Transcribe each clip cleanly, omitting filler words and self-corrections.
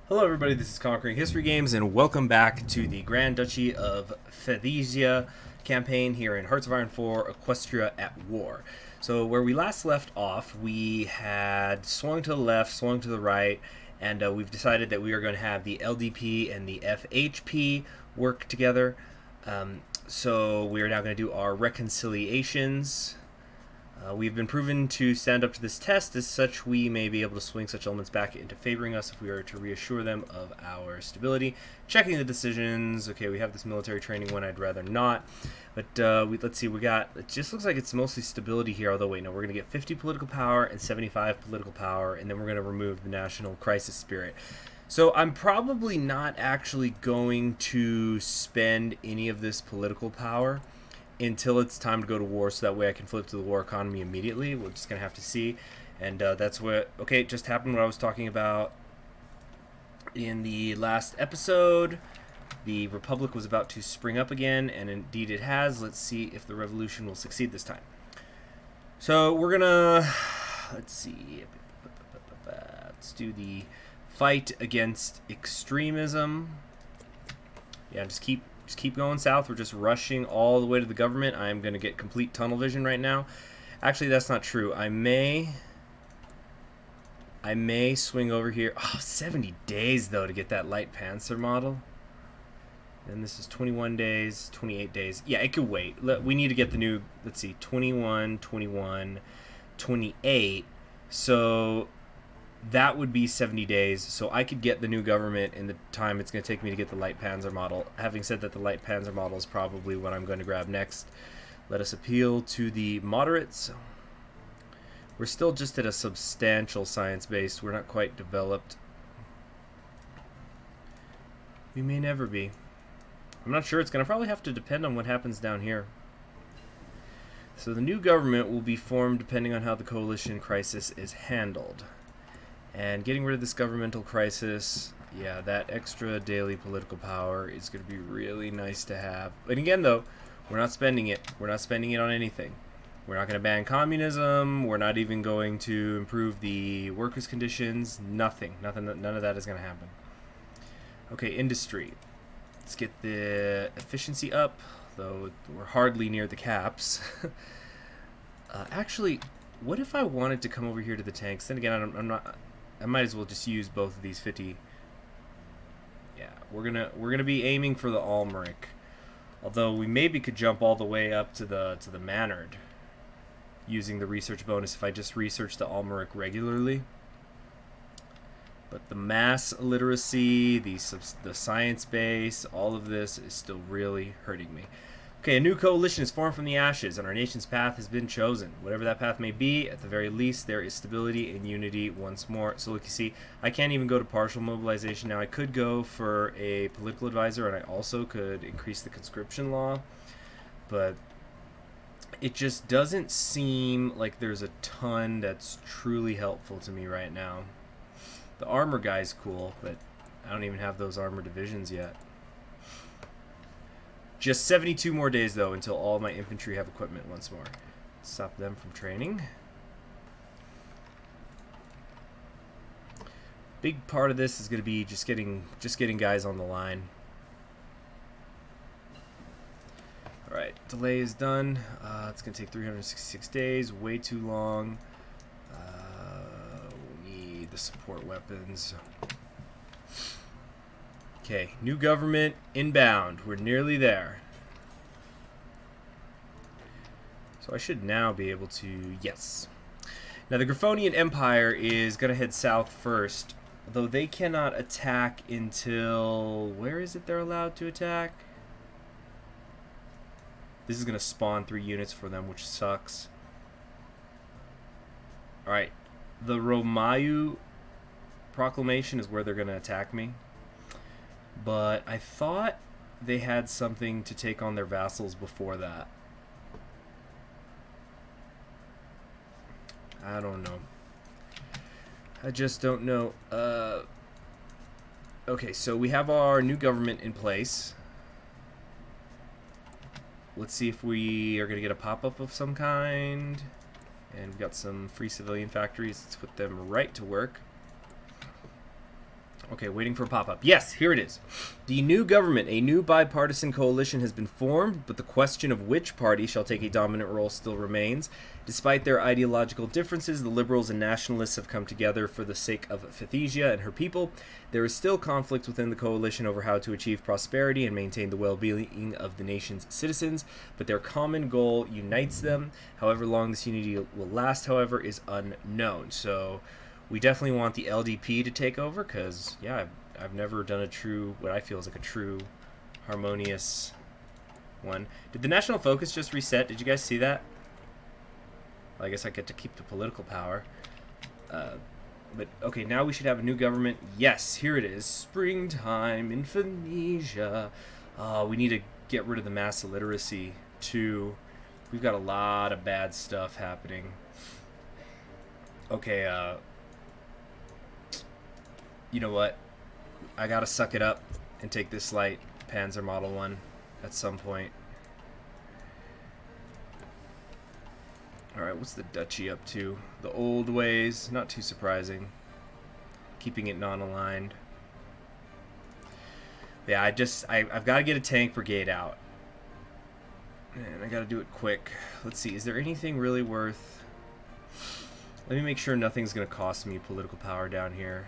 Hello everybody, this is Conquering History Games, and welcome back to the Grand Duchy of Feathisia campaign here in Hearts of Iron 4, Equestria at War. So where we last left off, we had swung to the left, swung to the right, and we've decided that we are going to have the LDP and the FHP work together. So we are now going to do our reconciliations. We've been proven to stand up to this test. As such, we may be able to swing such elements back into favoring us if we are to reassure them of our stability. Checking the decisions. Okay, we have this military training one. I'd rather not. But let's see. It just looks like it's mostly stability here. Although, wait, no, we're going to get 50 political power and 75 political power. And then we're going to remove the national crisis spirit. So I'm probably not actually going to spend any of this political power until it's time to go to war, so that way I can flip to the war economy immediately. We're just going to have to see. And that's what... Okay, it just happened what I was talking about in the last episode. The Republic was about to spring up again, and indeed it has. Let's see if the revolution will succeed this time. So we're going to... Let's see. Let's do the fight against extremism. Yeah, just keep going south. We're just rushing all the way to the government. I'm going to get complete tunnel vision right now. Actually, that's not true. I may swing over here. Oh, 70 days, though, to get that light Panzer model. And this is 21 days, 28 days. Yeah, it could wait. We need to get the new, let's see, 21, 21, 28. So that would be 70 days, so I could get the new government in the time it's going to take me to get the light Panzer model. Having said that, the light Panzer model is probably what I'm going to grab next. Let us appeal to the moderates. We're still just at a substantial science base. We're not quite developed. We may never be. I'm not sure. It's going to probably have to depend on what happens down here. So the new government will be formed depending on how the coalition crisis is handled. And getting rid of this governmental crisis, yeah, that extra daily political power is going to be really nice to have. But again, though, we're not spending it. We're not spending it on anything. We're not going to ban communism. We're not even going to improve the workers' conditions. Nothing. None of that is going to happen. Okay, industry. Let's get the efficiency up, though we're hardly near the caps. Actually, what if I wanted to come over here to the tanks? Then again, I'm not... I might as well just use both of these 50. Yeah, we're gonna be aiming for the Almeric. Although we maybe could jump all the way up to the Manard using the research bonus if I just research the Almeric regularly. But the mass literacy, the science base, all of this is still really hurting me. Okay, a new coalition is formed from the ashes, and our nation's path has been chosen. Whatever that path may be, at the very least, there is stability and unity once more. So look, you see, I can't even go to partial mobilization now. I could go for a political advisor, and I also could increase the conscription law. But it just doesn't seem like there's a ton that's truly helpful to me right now. The armor guy's cool, but I don't even have those armor divisions yet. Just 72 more days, though, until all my infantry have equipment once more. Stop them from training. Big part of this is going to be just getting guys on the line. All right, delay is done. It's going to take 366 days, way too long. We need the support weapons. Okay, new government inbound. We're nearly there. So I should now be able to... Yes. Now the Griffonian Empire is going to head south first, though they cannot attack until... Where is it they're allowed to attack? This is going to spawn 3 units for them, which sucks. Alright. The Romayu Proclamation is where they're going to attack me. But I thought they had something to take on their vassals before that. I don't know. I just don't know. Okay, so we have our new government in place. Let's see if we are going to get a pop-up of some kind. And we've got some free civilian factories. Let's put them right to work. Okay, waiting for a pop-up. Yes, here it is. The new government, a new bipartisan coalition has been formed, but the question of which party shall take a dominant role still remains. Despite their ideological differences, the liberals and nationalists have come together for the sake of Feathisia and her people. There is still conflict within the coalition over how to achieve prosperity and maintain the well-being of the nation's citizens, but their common goal unites them. However long this unity will last, however, is unknown. So we definitely want the LDP to take over because, yeah, I've never done a true, what I feel is like a true harmonious one. Did the national focus just reset? Did you guys see that? Well, I guess I get to keep the political power. But, okay, now we should have a new government. Yes, here it is. Springtime in Feathisia. We need to get rid of the mass illiteracy, too. We've got a lot of bad stuff happening. Okay, you know what? I gotta suck it up and take this light Panzer Model 1 at some point. Alright, what's the duchy up to? The old ways, not too surprising. Keeping it non-aligned. Yeah, I've got to get a tank brigade out. And I gotta do it quick. Let's see, is there anything really worth... Let me make sure nothing's gonna cost me political power down here.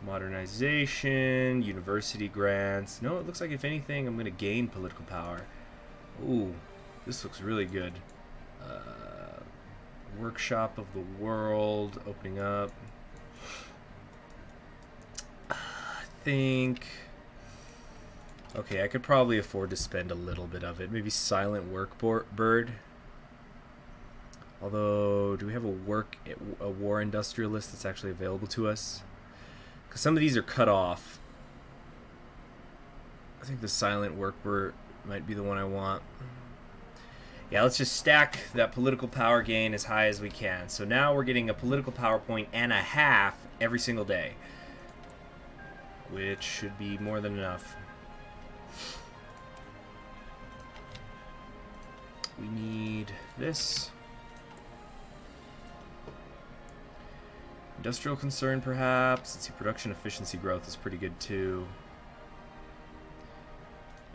Modernization, university grants. No, it looks like if anything, I'm going to gain political power. Ooh, this looks really good. Workshop of the world, opening up. I think... Okay, I could probably afford to spend a little bit of it. Maybe Silent Workbird. Although, do we have a war industrialist that's actually available to us? Because some of these are cut off. I think the Silent Workbird might be the one I want. Yeah, let's just stack that political power gain as high as we can. So now we're getting a political power point and a half every single day, which should be more than enough. We need this. Industrial concern, perhaps. Let's see, production efficiency growth is pretty good, too.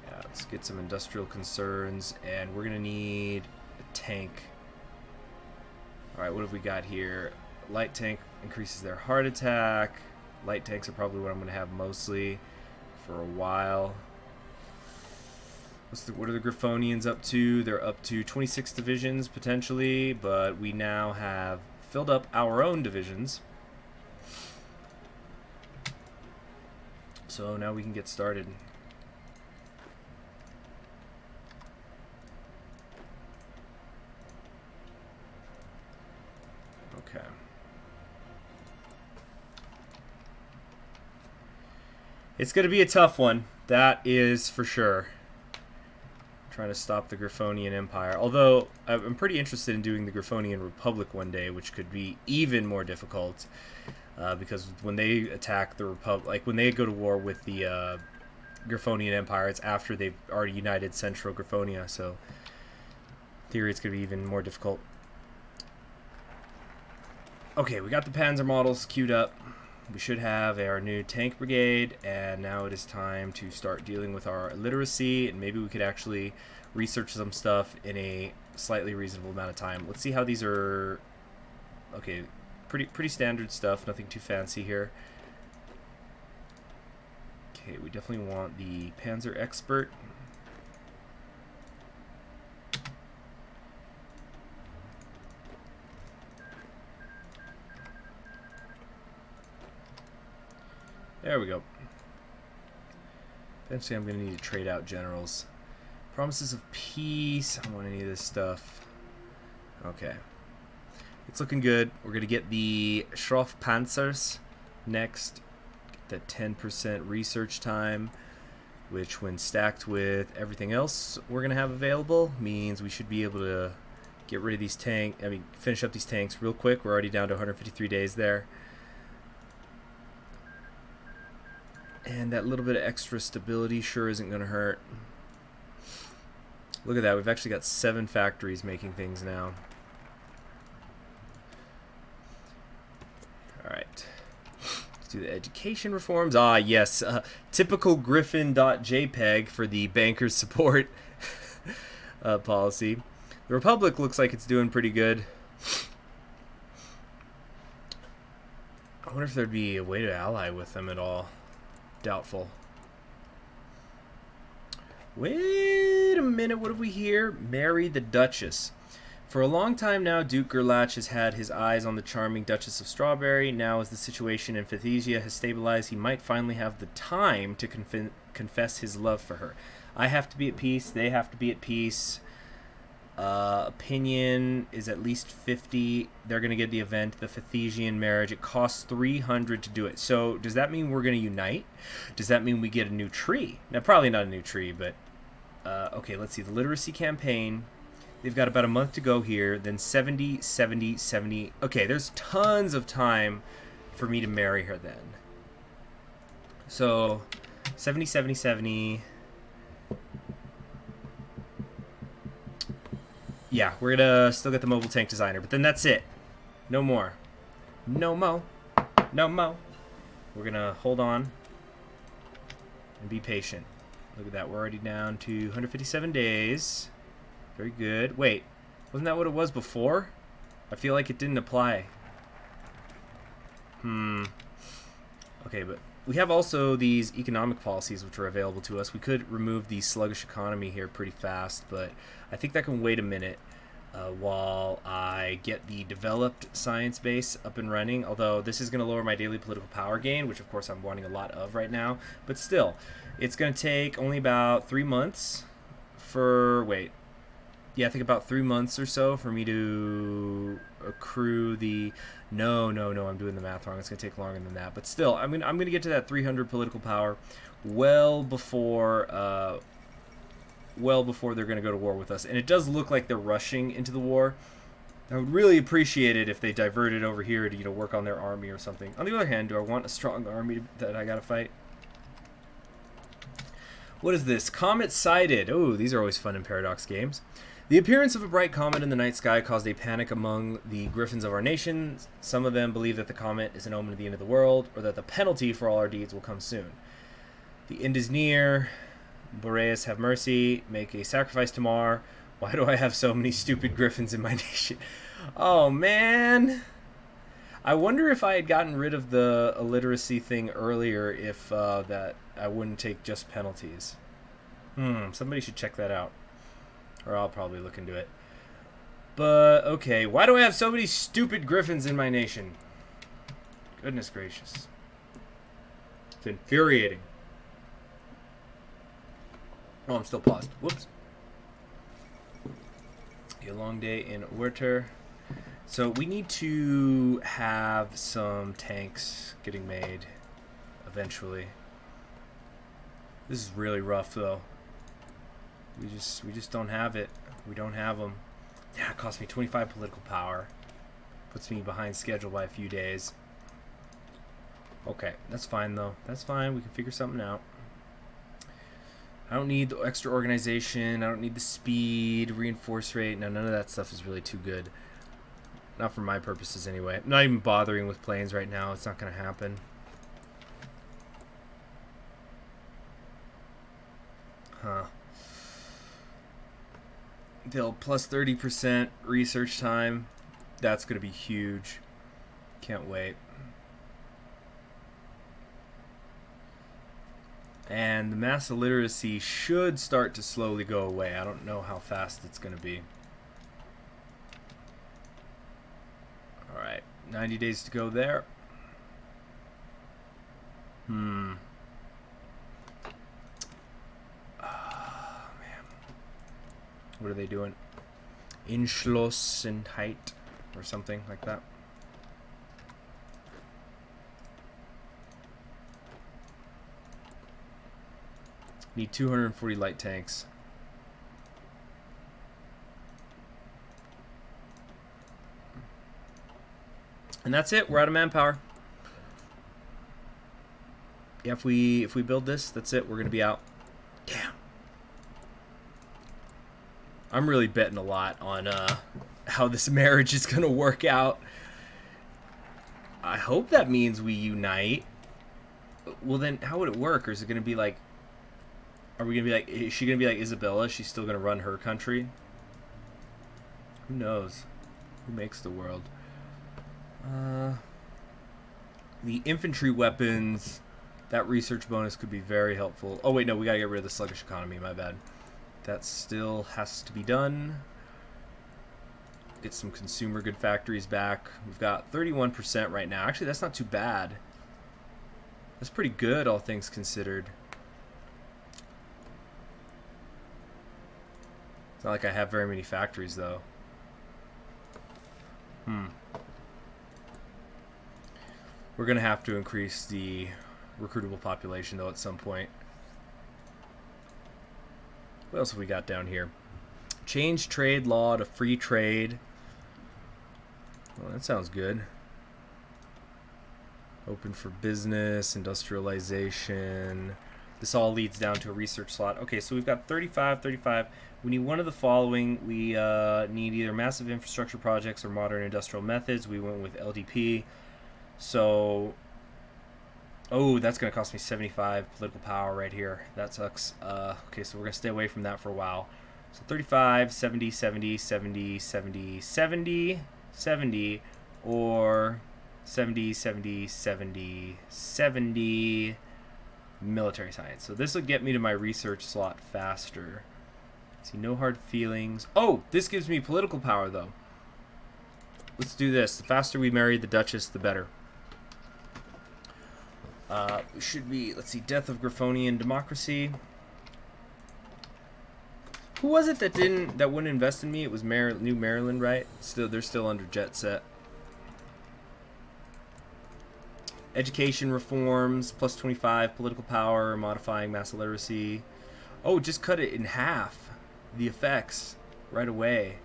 Yeah, let's get some industrial concerns, and we're going to need a tank. Alright, what have we got here? Light tank increases their heart attack. Light tanks are probably what I'm going to have mostly for a while. What are the Griffonians up to? They're up to 26 divisions, potentially, but we now have filled up our own divisions. So now we can get started. Okay. It's going to be a tough one. That is for sure. Trying to stop the Griffonian Empire. Although, I'm pretty interested in doing the Griffonian Republic one day, which could be even more difficult. Because when they attack the Republic, like when they go to war with the Griffonian Empire, it's after they've already united Central Griffonia, so in theory it's going to be even more difficult. Okay, we got the Panzer models queued up. We should have our new tank brigade, and now it is time to start dealing with our illiteracy, and maybe we could actually research some stuff in a slightly reasonable amount of time. Let's see how these are. Okay, pretty standard stuff, nothing too fancy here. Okay, we definitely want the Panzer Expert. There we go. Eventually I'm going to need to trade out generals. Promises of peace. I don't want any of this stuff. Okay. It's looking good. We're going to get the Schroff Panzers next. Get that 10% research time, which when stacked with everything else we're going to have available means we should be able to get rid of these finish up these tanks real quick. We're already down to 153 days there. And that little bit of extra stability sure isn't going to hurt. Look at that. We've actually got 7 factories making things now. Alright. Let's do the education reforms. Ah, yes. Typical Griffin.jpg for the bankers support policy. The Republic looks like it's doing pretty good. I wonder if there'd be a way to ally with them at all. Doubtful. Wait a minute, what have we here? Marry the Duchess. For a long time now, Duke Gerlach has had his eyes on the charming Duchess of Strawberry. Now, as the situation in Feathisia has stabilized, he might finally have the time to confess his love for her. I have to be at peace. They have to be at peace. Opinion is at least 50. They're going to get the event, the Feathisian marriage. It costs 300 to do it. So, does that mean we're going to unite? Does that mean we get a new tree? Now, probably not a new tree, but... okay, let's see. The literacy campaign... They've got about a month to go here, then 70, 70, 70. Okay, there's tons of time for me to marry her then. So, 70, 70, 70. Yeah, we're gonna still get the mobile tank designer, but then that's it. No more. No mo. No mo. We're gonna hold on and be patient. Look at that, we're already down to 157 days. Very good. Wait, wasn't that what it was before? I feel like it didn't apply. Okay, but we have also these economic policies which are available to us. We could remove the sluggish economy here pretty fast, but I think that can wait a minute while I get the developed science base up and running. Although this is going to lower my daily political power gain, which of course I'm wanting a lot of right now. But still, it's going to take only about 3 months for... Wait. Yeah, I think about 3 months or so for me to accrue the... No, I'm doing the math wrong. It's going to take longer than that. But still, I'm gonna get to that 300 political power well before they're going to go to war with us. And it does look like they're rushing into the war. I would really appreciate it if they diverted over here to, work on their army or something. On the other hand, do I want a strong army that I got to fight? What is this? Comet sighted. Oh, these are always fun in Paradox games. The appearance of a bright comet in the night sky caused a panic among the griffins of our nation. Some of them believe that the comet is an omen of the end of the world, or that the penalty for all our deeds will come soon. The end is near. Boreas, have mercy. Make a sacrifice to Mar. Why do I have so many stupid griffins in my nation? Oh, man. I wonder if I had gotten rid of the illiteracy thing earlier, if that I wouldn't take just penalties. Somebody should check that out. Or I'll probably look into it. But, okay. Why do I have so many stupid griffins in my nation? Goodness gracious. It's infuriating. Oh, I'm still paused. Whoops. A long day in Werter. So we need to have some tanks getting made eventually. This is really rough, though. We just don't have it. We don't have them. Yeah, it cost me 25 political power. Puts me behind schedule by a few days. Okay, that's fine though. That's fine. We can figure something out. I don't need the extra organization. I don't need the speed, reinforce rate. No, none of that stuff is really too good. Not for my purposes anyway. I'm not even bothering with planes right now. It's not going to happen. Huh. They'll plus 30% research time. That's going to be huge. Can't wait. And the mass illiteracy should start to slowly go away. I don't know how fast it's going to be. Alright, 90 days to go there. What are they doing? Entschlossenheit or something like that. Need 240 light tanks. And that's it. We're out of manpower. Yeah, if we build this, that's it. We're gonna be out. Damn. I'm really betting a lot on how this marriage is going to work out. I hope that means we unite. Well, then how would it work? Or is it going to be like, are we going to be like, is she going to be like Isabella? She's still going to run her country? Who knows? Who makes the world? The infantry weapons, that research bonus could be very helpful. Oh, wait, no, we got to get rid of the sluggish economy. My bad. That still has to be done. Get some consumer good factories back. We've got 31% right now. Actually, that's not too bad. That's pretty good, all things considered. It's not like I have very many factories, though. We're going to have to increase the recruitable population, though, at some point. What else have we got down here? Change trade law to free trade. Well, that sounds good. Open for business, industrialization. This all leads down to a research slot. Okay, so we've got 35, 35. We need one of the following. We need either massive infrastructure projects or modern industrial methods. We went with LDP. So, oh, that's going to cost me 75 political power right here. That sucks. Okay, so we're going to stay away from that for a while. So 35, 70, 70, 70, 70, 70, 70, or 70, 70, 70, 70 military science. So this will get me to my research slot faster. See, no hard feelings. Oh, this gives me political power, though. Let's do this. The faster we marry the Duchess, the better. Should be, let's see, death of Griffonian democracy. Who was it that wouldn't invest in me? It was New Maryland, right? They're still under jet set. Education reforms, plus 25 political power, modifying mass illiteracy. Oh, just cut it in half. The effects right away.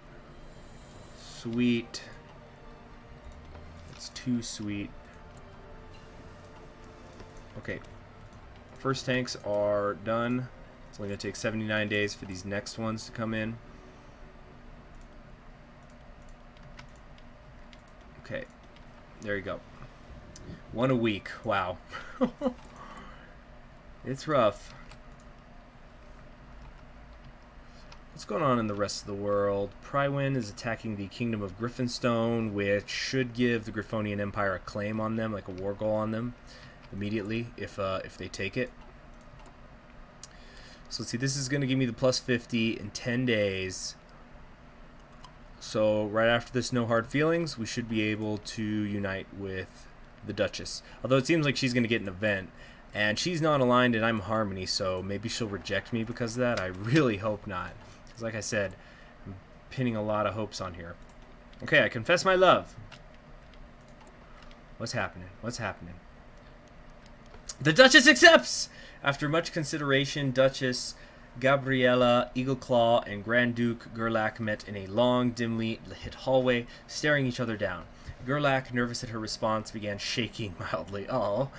Sweet. It's too sweet. Okay. First tanks are done. It's only going to take 79 days for these next ones to come in. Okay. There you go. One a week. Wow. It's rough. What's going on in the rest of the world? Prywin is attacking the Kingdom of Griffinstone, which should give the Griffonian Empire a claim on them, like a war goal on them, immediately if they take it. So let's see, this is going to give me the plus 50 in 10 days. So right after this no hard feelings, we should be able to unite with the Duchess. Although it seems like she's going to get an event, and she's not aligned and I'm Harmony, so maybe she'll reject me because of that. I really hope not. Because like I said, I'm pinning a lot of hopes on here. Okay, I confess my love. What's happening? What's happening? The Duchess accepts! After much consideration, Duchess Gabriella, Eagleclaw, and Grand Duke Gerlach met in a long, dimly lit hallway, staring each other down. Gerlach, nervous at her response, began shaking mildly. Oh,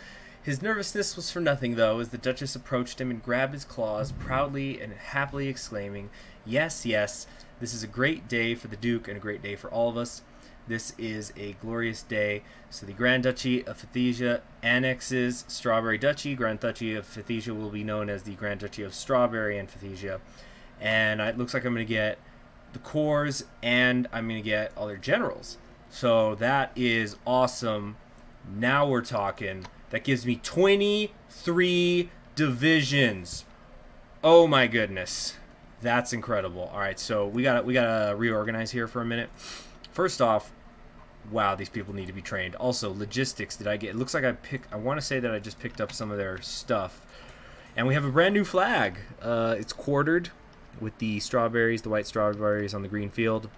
his nervousness was for nothing, though, as the Duchess approached him and grabbed his claws, proudly and happily exclaiming, "Yes, yes, this is a great day for the Duke and a great day for all of us. This is a glorious day. So the Grand Duchy of Feathisia annexes Strawberry Duchy. Grand Duchy of Feathisia will be known as the Grand Duchy of Strawberry and Feathisia. And it looks like I'm going to get the cores and I'm going to get all their generals. So that is awesome. Now we're talking. That gives me 23 divisions. Oh my goodness. That's incredible. All right, so we gotta reorganize here for a minute. First off, wow, these people need to be trained. Also, logistics. Did I get? It looks like I want to say that I just picked up some of their stuff, and we have a brand new flag. It's quartered with the strawberries, the white strawberries on the green field.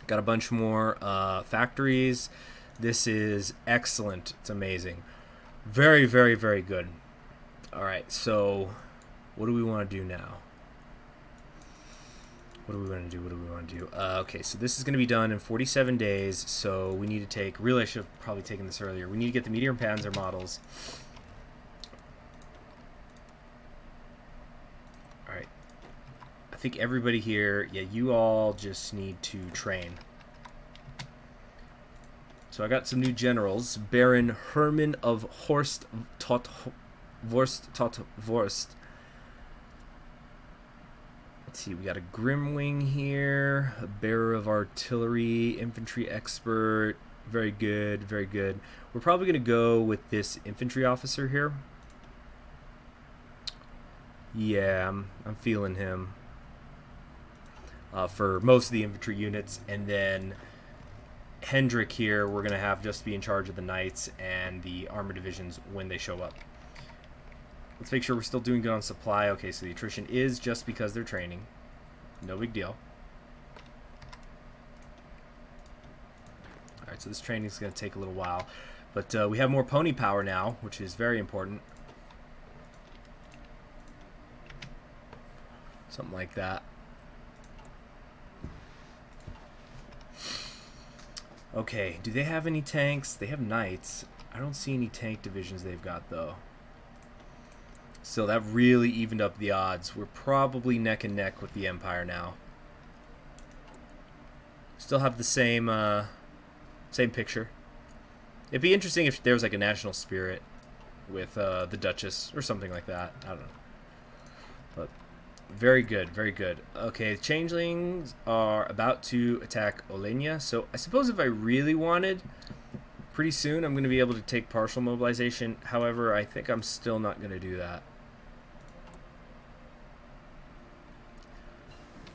Got a bunch more factories. This is excellent. It's amazing. Very, very, very good. All right, so what do we want to do now? What do we want to do? Okay, so this is going to be done in 47 days, so we need to take... Really, I should have probably taken this earlier. We need to get the Medium Panzer models. Alright. I think everybody here... Yeah, you all just need to train. So I got some new generals. Baron Hermann of Horst Vorst tot Vorst. Let's see, we got a Grimwing here, a bearer of artillery, infantry expert. Very good, very good. We're probably going to go with this infantry officer here. Yeah, I'm feeling him for most of the infantry units. And then Hendrik here, we're going to have just be in charge of the knights and the armor divisions when they show up. Let's make sure we're still doing good on supply. Okay, so the attrition is just because they're training. No big deal. Alright, so this training is going to take a little while. But we have more pony power now, which is very important. Something like that. Okay, do they have any tanks? They have knights. I don't see any tank divisions they've got, though. So that really evened up the odds. We're probably neck and neck with the Empire now. Still have the same same picture. It'd be interesting if there was like a national spirit with the Duchess or something like that. I don't know. But very good, very good. Okay, changelings are about to attack Olenia. So I suppose if I really wanted, pretty soon I'm going to be able to take partial mobilization. However, I think I'm still not going to do that.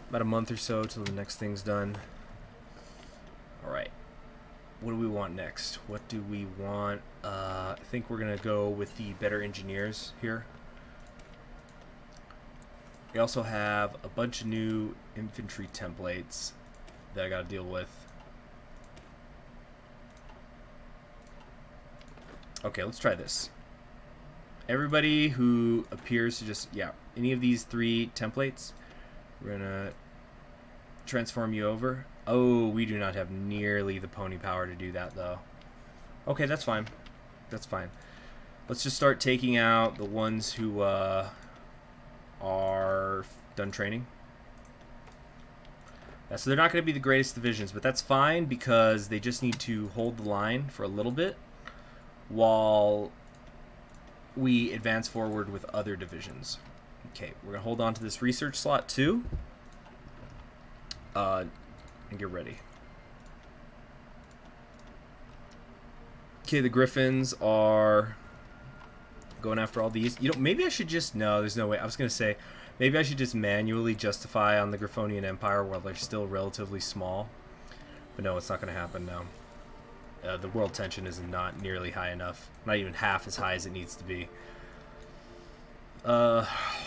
About a month or so till the next thing's done. Alright. What do we want next? What do we want? I think we're going to go with the better engineers here. We also have a bunch of new infantry templates that I got to deal with. Okay, let's try this. Everybody who appears to just, yeah, any of these 3 templates, we're going to transform you over. Oh, we do not have nearly the pony power to do that, though. Okay, that's fine. That's fine. Let's just start taking out the ones who are done training. So they're not going to be the greatest divisions, but that's fine because they just need to hold the line for a little bit while we advance forward with other divisions. Okay, we're going to hold on to this research slot too. And get ready. Okay, the Griffins are going after all these. You know, maybe I should just... No, there's no way. I was going to say, maybe I should just manually justify on the Griffonian Empire while they're still relatively small. But no, it's not going to happen now. The world tension is not nearly high enough. Not even half as high as it needs to be.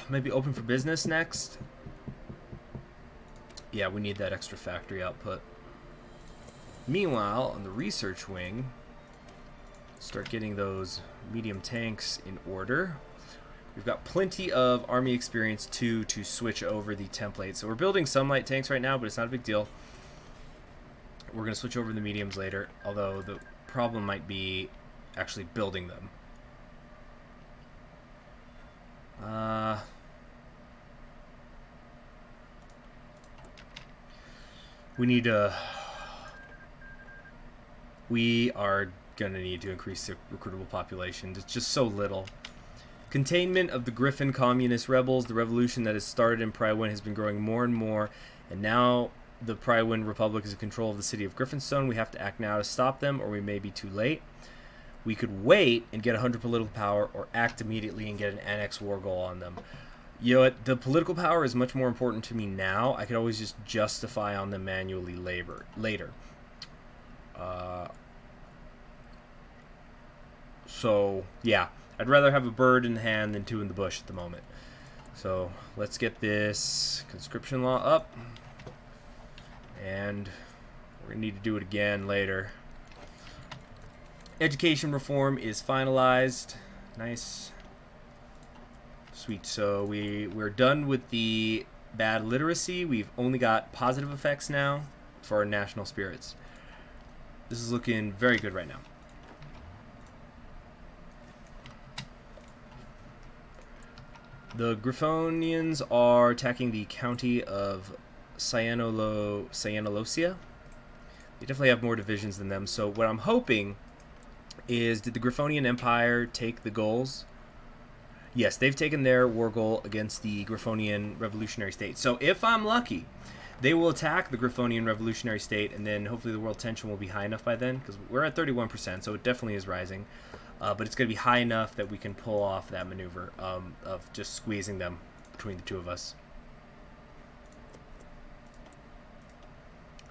Maybe open for business next. Yeah, we need that extra factory output. Meanwhile, on the research wing, start getting those medium tanks in order. We've got plenty of army experience too to switch over the template. So we're building some light tanks right now, but it's not a big deal. We're going to switch over the mediums later, although the problem might be actually building them. We are going to need to increase the recruitable population. It's just so little. Containment of the Griffin communist rebels. The revolution that has started in Prywin has been growing more and more, and now the Prywin Republic is in control of the city of Griffinstone. We have to act now to stop them, or we may be too late. We could wait and get 100 political power, or act immediately and get an annex war goal on them. You know what? The political power is much more important to me now. I could always just justify on them manually later. So, yeah. I'd rather have a bird in the hand than 2 in the bush at the moment. So, let's get this conscription law up. And we're going to need to do it again later. Education reform is finalized. Nice. Sweet. So we're done with the bad literacy. We've only got positive effects now for our national spirits. This is looking very good right now. The Griffonians are attacking the county of Cyanolosia. They definitely have more divisions than them. So what I'm hoping is, did the Griffonian Empire take the goals? Yes, they've taken their war goal against the Griffonian Revolutionary State. So if I'm lucky, they will attack the Griffonian Revolutionary State, and then hopefully the world tension will be high enough by then, because we're at 31%, so it definitely is rising. But it's going to be high enough that we can pull off that maneuver of just squeezing them between the two of us.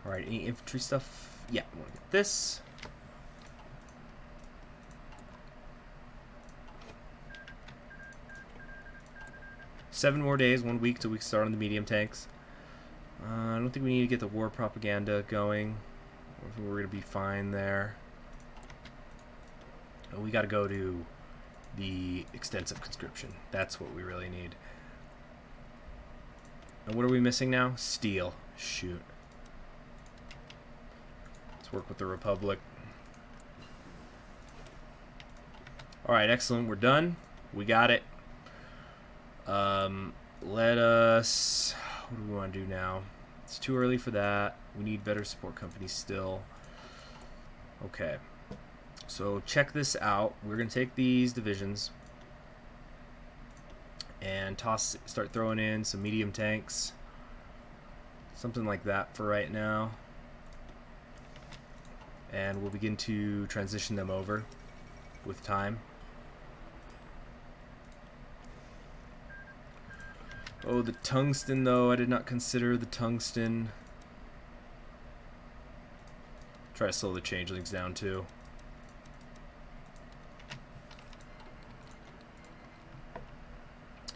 All right, any infantry stuff? Yeah, I want to get this. Seven more days, 1 week till we start on the medium tanks. I don't think we need to get the war propaganda going. I think we're going to be fine there. We got to go to the extensive conscription. That's what we really need. And what are we missing now? Steel. Shoot. Let's work with the Republic. Alright, excellent. We're done. We got it. Let us... What do we want to do now? It's too early for that. We need better support companies still. Okay. So check this out. We're going to take these divisions and start throwing in some medium tanks. Something like that for right now. And we'll begin to transition them over with time. Oh, the tungsten, though. I did not consider the tungsten. Try to slow the changelings down, too.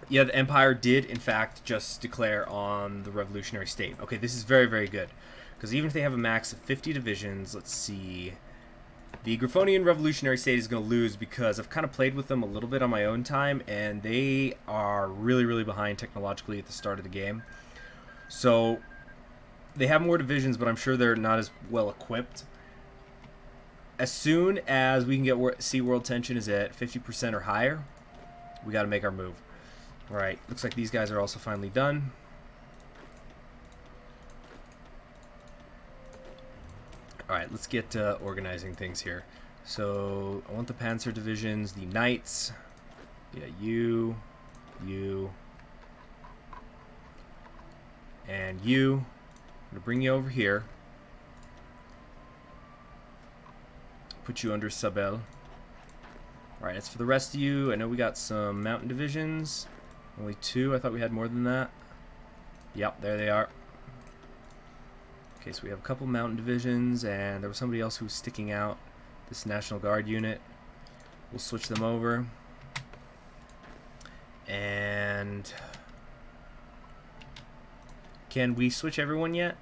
Yeah, the Empire did, in fact, just declare on the Revolutionary State. Okay, this is very, very good. Because even if they have a max of 50 divisions, let's see... The Griffonian Revolutionary State is going to lose because I've kind of played with them a little bit on my own time, and they are really, really behind technologically at the start of the game. So they have more divisions, but I'm sure they're not as well equipped. As soon as we can get sea world tension is at 50% or higher, we got to make our move. All right, looks like these guys are also finally done. Alright, let's get organizing things here. So, I want the Panzer divisions, the Knights. Yeah, you. And you. I'm going to bring you over here. Put you under Sabel. Alright, as for the rest of you, I know we got some mountain divisions. Only 2. I thought we had more than that. Yep, there they are. Okay, so we have a couple mountain divisions, and there was somebody else who was sticking out. This National Guard unit. We'll switch them over. And... Can we switch everyone yet?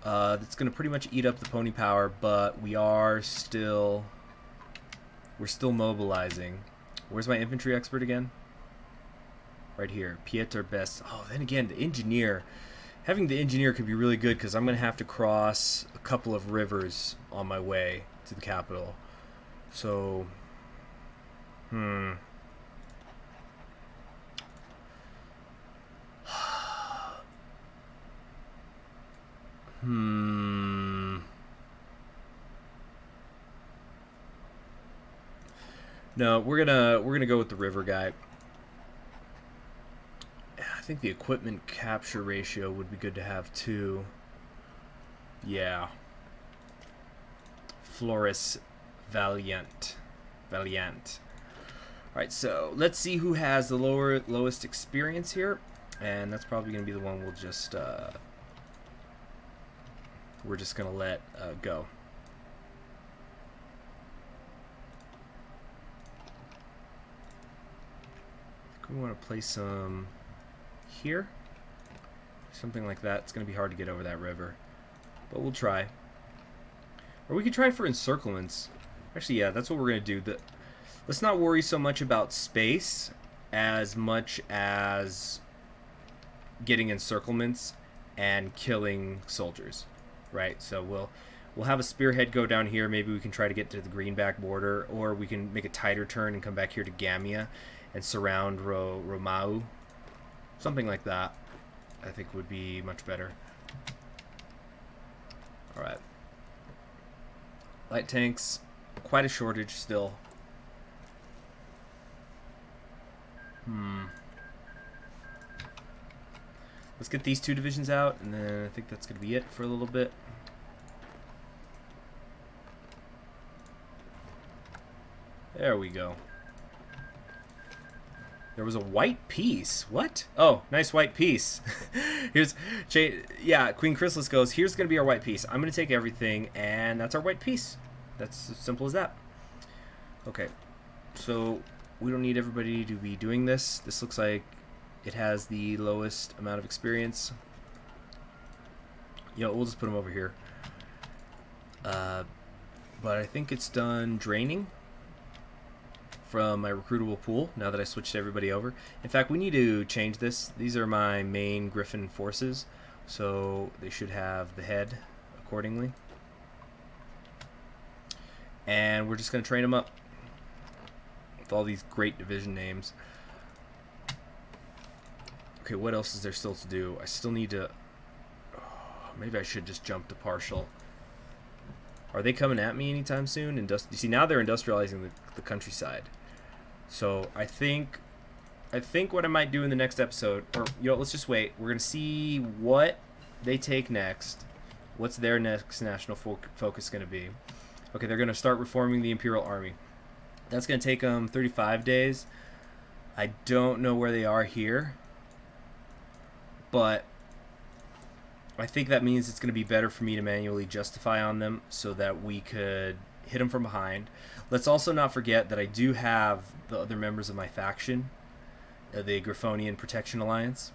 That's going to pretty much eat up the pony power, but we are still... We're still mobilizing. Where's my infantry expert again? Right here. Pieter Best. Oh, then again, the engineer... Having the engineer could be really good because I'm going to have to cross a couple of rivers on my way to the capital. So, No, we're gonna go with the river guy. I think the equipment capture ratio would be good to have too. Yeah. Floris Valiant. Alright, so let's see who has the lowest experience here. And that's probably going to be the one we're just going to let go. I think we want to place some... here, something like that. It's going to be hard to get over that river, but we'll try. Or we could try for encirclements. Actually, yeah, that's what we're going to do. Let's not worry so much about space as much as getting encirclements and killing soldiers, right? So we'll have a spearhead go down here. Maybe we can try to get to the greenback border, or we can make a tighter turn and come back here to Gamia and surround Romau. Something like that, I think, would be much better. Alright. Light tanks, quite a shortage still. Let's get these 2 divisions out, and then I think that's going to be it for a little bit. There we go. There was a white piece. What? Oh, nice white piece. Yeah, Queen Chrysalis goes, here's going to be our white piece. I'm going to take everything, and that's our white piece. That's as simple as that. Okay, so we don't need everybody to be doing this. This looks like it has the lowest amount of experience. You know, we'll just put them over here. But I think it's done draining from my recruitable pool now that I switched everybody over. In fact, we need to change this. These are my main Griffin forces, so they should have the head accordingly. And we're just going to train them up with all these great division names. Okay, what else is there still to do? I still need to... Oh, maybe I should just jump to partial. Are they coming at me anytime soon? You see, now they're industrializing the countryside. So I think what I might do in the next episode, or let's just wait. We're gonna see what they take next. What's their next national focus gonna be? Okay, they're gonna start reforming the Imperial Army. That's gonna take them 35 days. I don't know where they are here, but I think that means it's going to be better for me to manually justify on them so that we could hit them from behind. Let's also not forget that I do have the other members of my faction, the Griffonian Protection Alliance,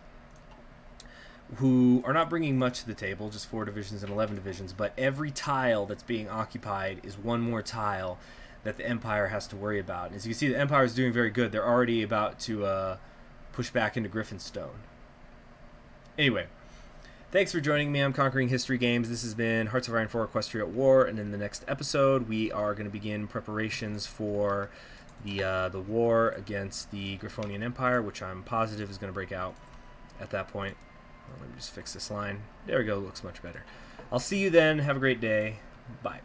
who are not bringing much to the table, just 4 divisions and 11 divisions, but every tile that's being occupied is one more tile that the Empire has to worry about. And as you can see, the Empire is doing very good. They're already about to push back into Griffinstone. Anyway, thanks for joining me. I'm Conquering History Games. This has been Hearts of Iron 4 Equestria at War, and in the next episode, we are going to begin preparations for the war against the Griffonian Empire, which I'm positive is going to break out at that point. Well, let me just fix this line. There we go. Looks much better. I'll see you then. Have a great day. Bye.